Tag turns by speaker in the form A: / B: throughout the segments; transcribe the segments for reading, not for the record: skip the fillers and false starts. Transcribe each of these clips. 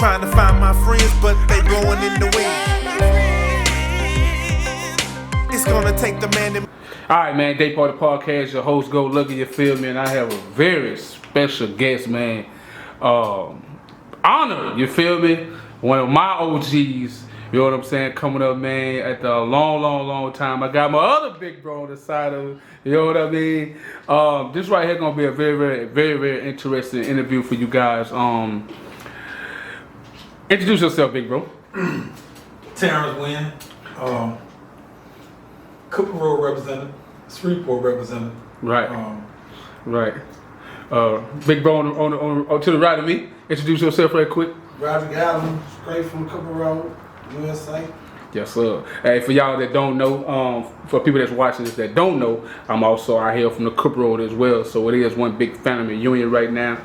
A: Trying to find my friends, but they blowing in the wind. It's gonna take the man that...
B: Alright, man, Day Party Podcast, your host, Go Lucky, you feel me? And I have a very special guest, man. Honor, you feel me? One of my OGs, you know what I'm saying, coming up, man, after a long time. I got my other big bro on the side of it, you know what I mean? This right here gonna be a very interesting interview for you guys. Introduce yourself, big bro.
C: Terrence Winn, Cooper Road representative, Shreveport representative.
B: Right. Right. Big bro on to the right of me. Introduce yourself right quick.
C: Roderick Allen, straight from Cooper Road, USA.
B: Yes, sir. Hey, for y'all that don't know, for people that's watching this that don't know, I'm also out here from the Cooper Road as well. So it is one big family reunion right now.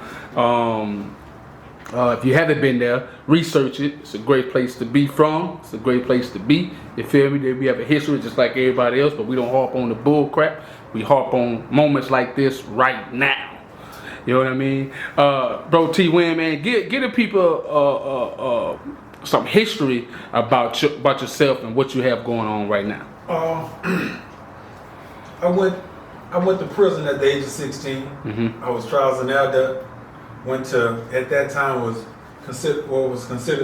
B: If you haven't been there, research it. It's a great place to be from. It's a great place to be. You feel me? We have a history just like everybody else, but we don't harp on the bull crap. We harp on moments like this right now. You know what I mean? Bro T Winn, man, get the people some history about yourself and what you have going on right now.
C: I went to prison at the age of 16.
B: Mm-hmm.
C: I was tried as an adult. Went to, at that time, was considered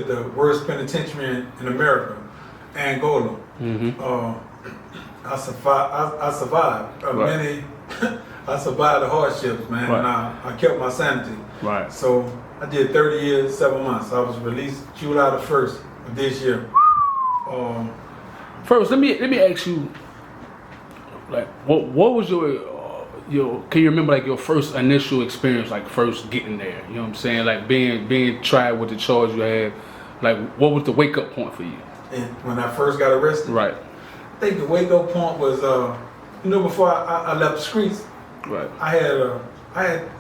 C: the worst penitentiary in America, Angola.
B: Mm-hmm.
C: I survived many. I survived the hardships, man,
B: right.
C: and I kept my sanity.
B: Right.
C: So I did 30 years, 7 months. I was released July the 1st of this year.
B: First, let me ask you, like, what was your can you remember like your first initial experience, like first getting there? You know what I'm saying, like being tried with the charge you had. Like, what was the wake up point for you?
C: And when I first got arrested,
B: right.
C: I think the wake up point was, before I left the streets.
B: Right.
C: I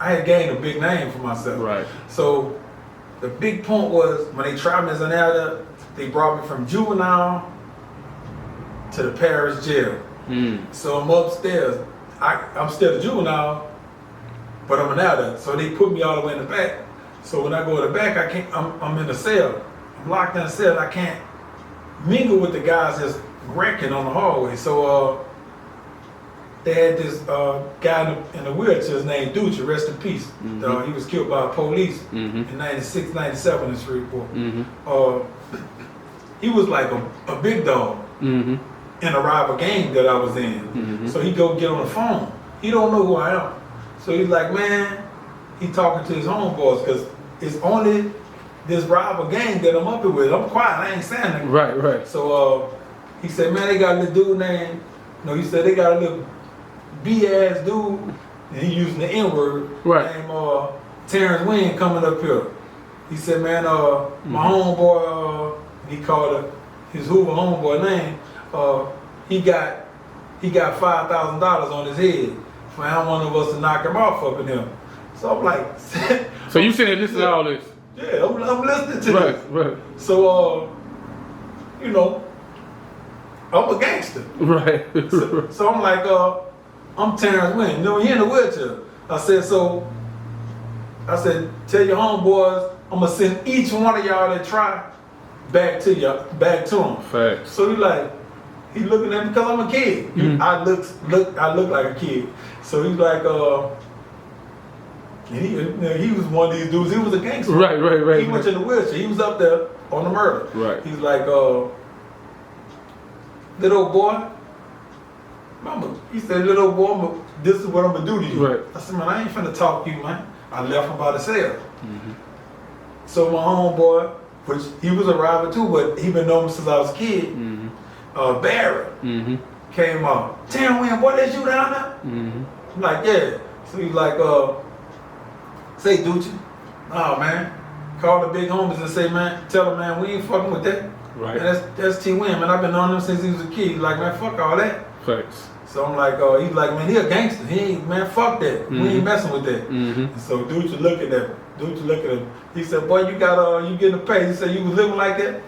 C: had gained a big name for myself.
B: Right.
C: So the big point was when they tried me as an adult, they brought me from juvenile to the parish jail. So I'm upstairs. I'm still a juvenile, but I'm an adult. So they put me all the way in the back. So when I go to the back, I can't. I'm in a cell. I'm locked in a cell. I can't mingle with the guys that's wrecking on the hallway. So they had this guy in a wheelchair named Duce, rest in peace.
B: Mm-hmm.
C: He was killed by police
B: in
C: 96, 97 in Shreveport.
B: Mm-hmm.
C: He was like a big dog in a rival gang that I was in.
B: Mm-hmm.
C: So he go get on the phone. He don't know who I am. So he's like, man, he talking to his homeboys because it's only this rival gang that I'm up here with. I'm quiet, I ain't saying nothing.
B: Right.
C: So he said, man, they got a little dude named, he said they got a little B-ass dude, and he using the N-word, named Terrence Winn coming up here. He said, man, my homeboy, he called his Hoover homeboy name, he got $5,000 on his head for any one of us to knock him off up in here. So I'm like,
B: so you sitting there listening to all this?
C: Yeah, I'm listening to this.
B: Right.
C: So, I'm a gangster.
B: Right.
C: So I'm like, I'm Terrence Winn. He in the wheelchair. I said, tell your homeboys, I'm gonna send each one of y'all that try back to them.
B: Facts.
C: So he looking at me because I'm a kid. I look like a kid. So he's like, he was one of these dudes. He was a gangster.
B: Right.
C: He went in the wheelchair. He was up there on the murder.
B: Right.
C: He's like, little boy. Mama, he said, little boy, this is what I'm gonna do to you.
B: Right.
C: I said, man, I ain't finna talk to you, man. I left him by the cell. So my homeboy, which he was a rival too, but he been knowing me since I was a kid, Barry, came out. Terrence Winn, boy, that's you down there? I'm like, yeah. So he's like, say, Duce. Oh, man. Call the big homies and say, man, tell him, man, we ain't fucking with that.
B: Right.
C: Man, that's T Winn, man. I've been knowing him since he was a kid. He's like, man, fuck all that.
B: Facts.
C: So I'm like, he's like, man, he a gangster. He ain't, man, fuck that. We ain't messing with that. And so Duce look at him. He said, boy, you getting a pay. He said, you was living like that?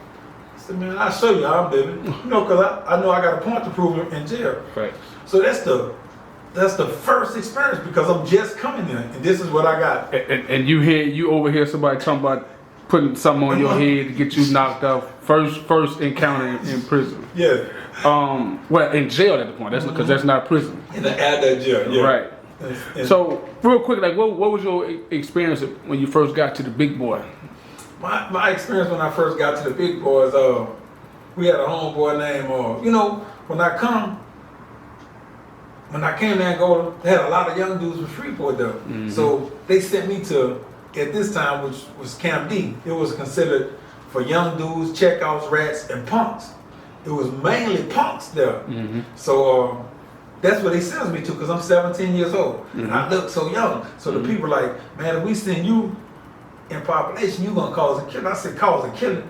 C: I said, man, I'll show you how I'm living. Because I know I got a point to prove in jail.
B: Facts.
C: So that's the first experience because I'm just coming there, and this is what I got.
B: And you over here somebody talking about putting something on your head to get you knocked out. First encounter in prison.
C: Yeah.
B: Well, in jail at the point. That's because that's not prison.
C: In the adult jail. Yeah.
B: Right.
C: And
B: So real quick, like what was your experience when you first got to the big boy?
C: my experience when I first got to the big boys, we had a homeboy named, when I came to Angola, they had a lot of young dudes with Freeport though.
B: Mm-hmm.
C: So they sent me to, at this time, which was Camp D. It was considered for young dudes, checkouts, rats, and punks. It was mainly punks there.
B: Mm-hmm.
C: So that's what they sent me to, because I'm 17 years old.
B: Mm-hmm.
C: And I look so young. So the people like, man, if we send you in population, you gonna cause a killing. I said, cause a killing.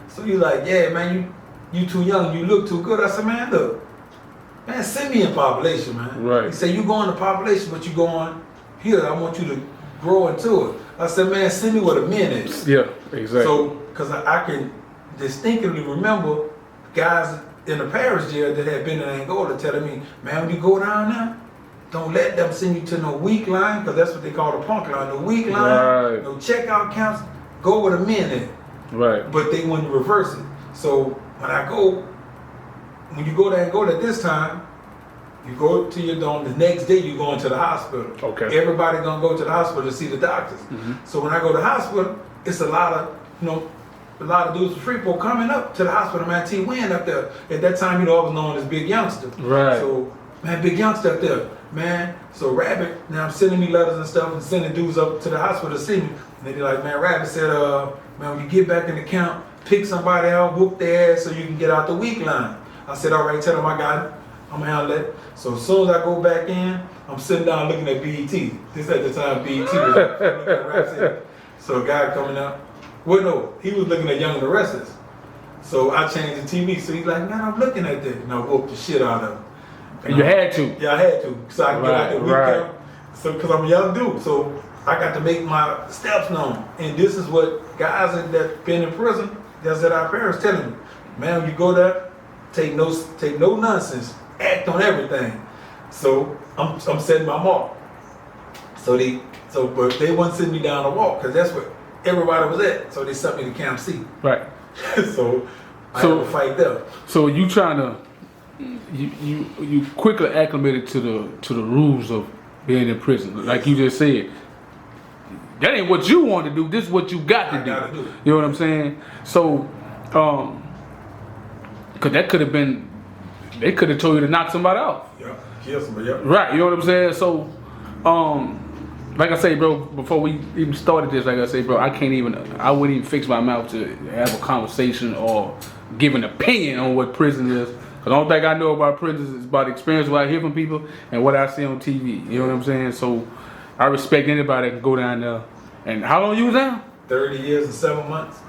C: So you like, yeah, man, you too young, you look too good. I said, man, look, man, send me in population, man.
B: Right.
C: He said, you going to population, but you going here. I want you to grow into it. I said, man, send me where the men is.
B: Yeah, exactly.
C: So, because I can distinctly remember guys in the P.I.P.E.S jail that had been in Angola telling me, man, when you go down there, don't let them send you to no weak line, because that's what they call the punk line. No weak line,
B: Right.
C: no checkout counts, go where the men is.
B: Right.
C: But they wouldn't reverse it. So when you go to Angola at this time, you go to your dorm, the next day you go into the hospital.
B: Okay.
C: Everybody gonna go to the hospital to see the doctors.
B: Mm-hmm.
C: So when I go to the hospital, it's a lot of dudes from Freeport coming up to the hospital, man. Winn up there. At that time, I was known as Big Youngster.
B: Right.
C: So, man, Big Youngster up there, man. So Rabbit, now I'm sending me letters and stuff and sending dudes up to the hospital to see me. And they're like, man, Rabbit said, man, when you get back in the camp, pick somebody out, whoop their ass so you can get out the weak line. I said, all right, tell them I got it. I'm gonna handle that. So as soon as I go back in, I'm sitting down looking at BET. This at the time BET was looking at Rap City. So a guy coming out. Well, no, he was looking at Young and the Restless. So I changed the TV. So he's like, man, I'm looking at that. And I whooped the shit out of him.
B: And you had to.
C: Yeah, I had to. So I could get out the weak
B: Right.
C: camp. So, because I'm a young dude. So I got to make my steps known. And this is what guys that been in prison, that's at our parents telling me. Man, when you go there, take no nonsense. Act on everything. So I'm setting my mark. But they wouldn't send me down the walk, because that's where everybody was at. So they sent me to Camp C.
B: Right.
C: So I had to fight there.
B: So you trying to you quickly acclimated to the rules of being in prison. Like you just said. That ain't what you want to do, this is what you got to do.
C: Gotta do it.
B: You know what I'm saying? So cause that could have been, they could have told you to knock somebody out.
C: Yeah, kill somebody. Yeah.
B: Right, you know what I'm saying? So, like I say, bro, before we even started this, like I say, bro, I wouldn't even fix my mouth to have a conversation or give an opinion on what prison is. Cause the only thing I know about prison is about the experience, what I hear from people and what I see on TV. You know what I'm saying? So, I respect anybody that can go down there. And how long you was down?
C: 30 years and 7 months.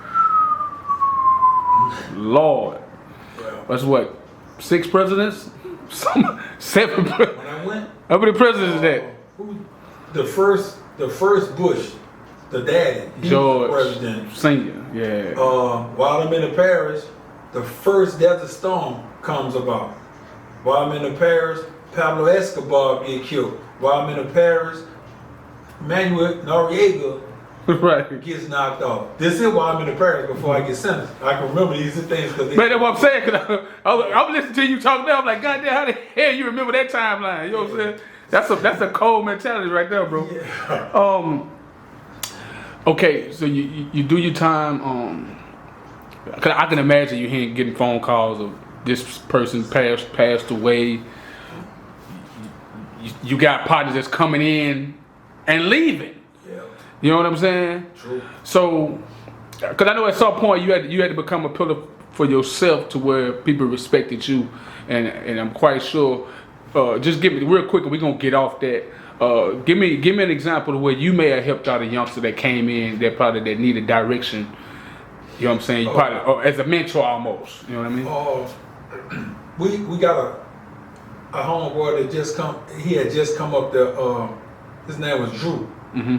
B: Lord.
C: Well,
B: That's what? 6 presidents? 7 presidents?
C: when I went,
B: How many presidents is that?
C: the first Bush, the daddy, he
B: George
C: was the president.
B: Senior, yeah.
C: While I'm in the P.I.P.E.S, the first Desert Storm comes about. While I'm in the P.I.P.E.S, Pablo Escobar get killed. While I'm in the P.I.P.E.S, Manuel Noriega
B: Right.
C: gets knocked off. This is why I'm in the P.I.P.E.S before I get sentenced. I can remember these things because
B: Man, that's what I'm saying. Cause I'm listening to you talk now. I'm like, God damn, how the hell you remember that timeline? You know what I'm saying? That's a cold mentality right there, bro.
C: Yeah.
B: Okay, so you do your time. Cause I can imagine you getting phone calls of this person passed away. You got partners that's coming in and leaving.
C: Yeah.
B: You know what I'm saying?
C: True.
B: So, because I know at some point you had to become a pillar for yourself to where people respected you, and I'm quite sure. Just give me real quick, and we're gonna get off that. Give me an example of where you may have helped out a youngster that came in that needed direction. You know what I'm saying? You probably or as a mentor almost. You know what I mean?
C: We got a homeboy that just come. He had just come up there. His name was Drew.
B: Mm-hmm.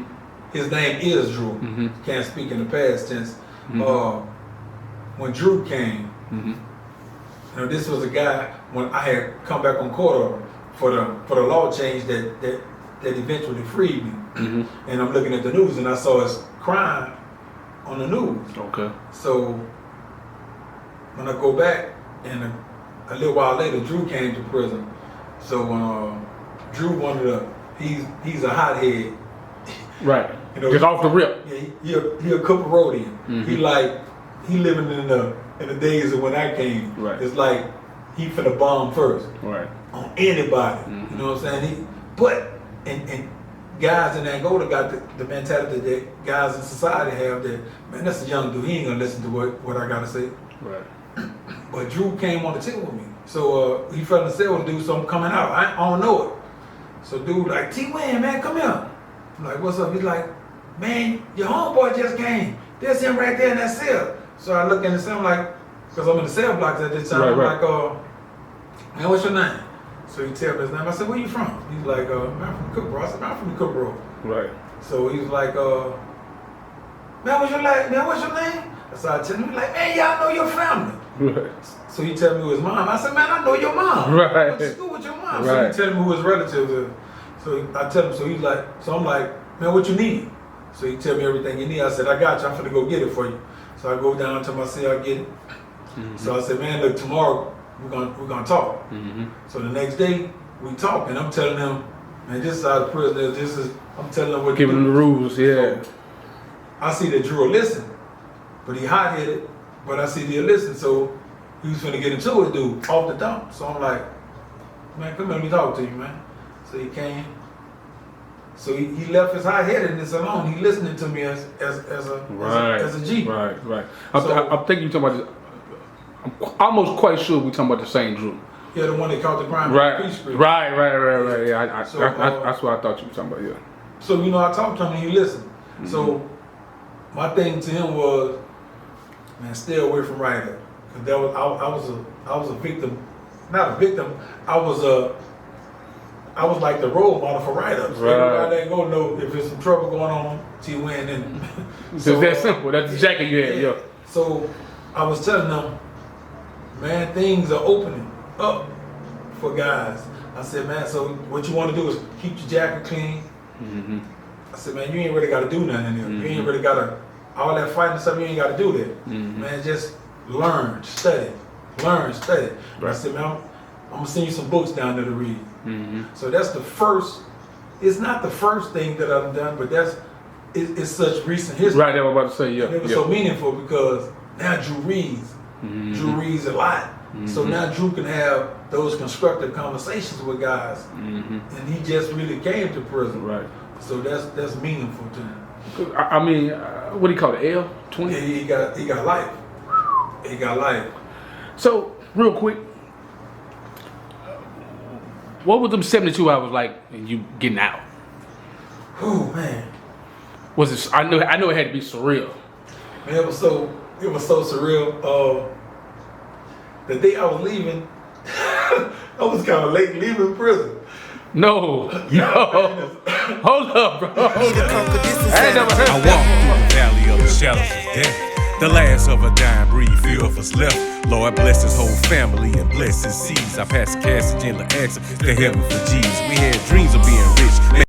C: His name is Drew.
B: Mm-hmm.
C: Can't speak in the past tense.
B: Mm-hmm.
C: When Drew came,
B: Mm-hmm.
C: this was a guy when I had come back on court for the law change that eventually freed me.
B: Mm-hmm.
C: And I'm looking at the news and I saw his crime on the news. news.
B: Okay.
C: So when I go back, and a little while later, Drew came to prison. So Drew wanted to. He's a hothead.
B: Right.
C: You know,
B: just off the rip.
C: Yeah, he a couple Rhodian. He living in the days of when I came.
B: Right.
C: It's like he finna bomb first.
B: Right.
C: On anybody. You know what I'm saying? But guys in Angola got the mentality that guys in society have that, man, that's a young dude. He ain't gonna listen to what I gotta say.
B: Right.
C: But Drew came on the table with me. So he fell in the cell with dude, so I'm coming out. I don't know it. So dude like, T-Winn, man, come here. I'm like, what's up? He's like, man, your homeboy just came. There's him right there in that cell. So I look in the cell, I'm like, because I'm in the cell blocks at this time, I'm like, man, what's your name? So he tell me his name. I said, where you from? He's like, man, I'm from Cookboro. I said, man, I'm from Cookboro. Right. So he was like, man, what's your name? So I tell him, he's like, man, y'all know your family. Right. So he tell me who his mom. I said, man, I know your mom. Right. I went to school with your mom. Right. So he tell me who his relatives are. So I tell him, so I'm like, man, what you need? So he tell me everything you need. I said, I got you. I'm finna go get it for you. So I go down to my cell, I get it. So I said, man, look, tomorrow we're gonna talk. So the next day we talk, and I'm telling him, man, this is how the prison is. I'm telling him what
B: giving him the rules, yeah.
C: So I see that Drew will listen, but he hot-headed. But I see he'll listen, so he was finna get into it, dude, off the dump. So I'm like, man, come here, let me talk to you, man. So he came. So he left his high-headedness alone. He listening to me as a G.
B: Right. I'm thinking you're talking about. I'm almost quite sure we're talking about the same Drew.
C: Yeah, the one that caught the crime.
B: Right.
C: Right.
B: Yeah, that's what I thought you were talking about. Yeah.
C: So I talked to him and he listened. So my thing to him was, man, stay away from writing. Cause I was a victim, not a victim. I was like the role model for write-ups. Right. Everybody ain't gonna know if there's some trouble going on. T-Winn and
B: so that simple. That's the jacket you had. Yeah.
C: So I was telling them, man, things are opening up for guys. I said, man, so what you want to do is keep your jacket clean. I said, man, you ain't really got to do nothing in there. You ain't really got to, all that fighting stuff, you ain't got to do that. Man, just learn, study. Right. I said, man, I'm going to send you some books down there to read. So that's the first, it's not the first thing that I've done, but it's such recent history.
B: Right, I was about to say, yeah.
C: And it was so meaningful because now Drew reads. Drew reads a lot. So now Drew can have those constructive conversations with guys. And he just really came to prison. Right. So that's meaningful to him.
B: I mean, what do you call it? L? 20?
C: Yeah, he got life. He got life.
B: So, real quick, what was them 72 hours like and you getting out?
C: Oh man.
B: Was it? I know it had to be surreal.
C: Man, it was so surreal. The day I was leaving, I was kind of late leaving prison.
B: No. Hold up, bro. I ain't never heard
D: I walk through the valley of the shadows of death. The last of a dying breed, few of us left. Lord bless his whole family and bless his seeds. I pass the cash agenda access to heaven for G's. We had dreams of being rich.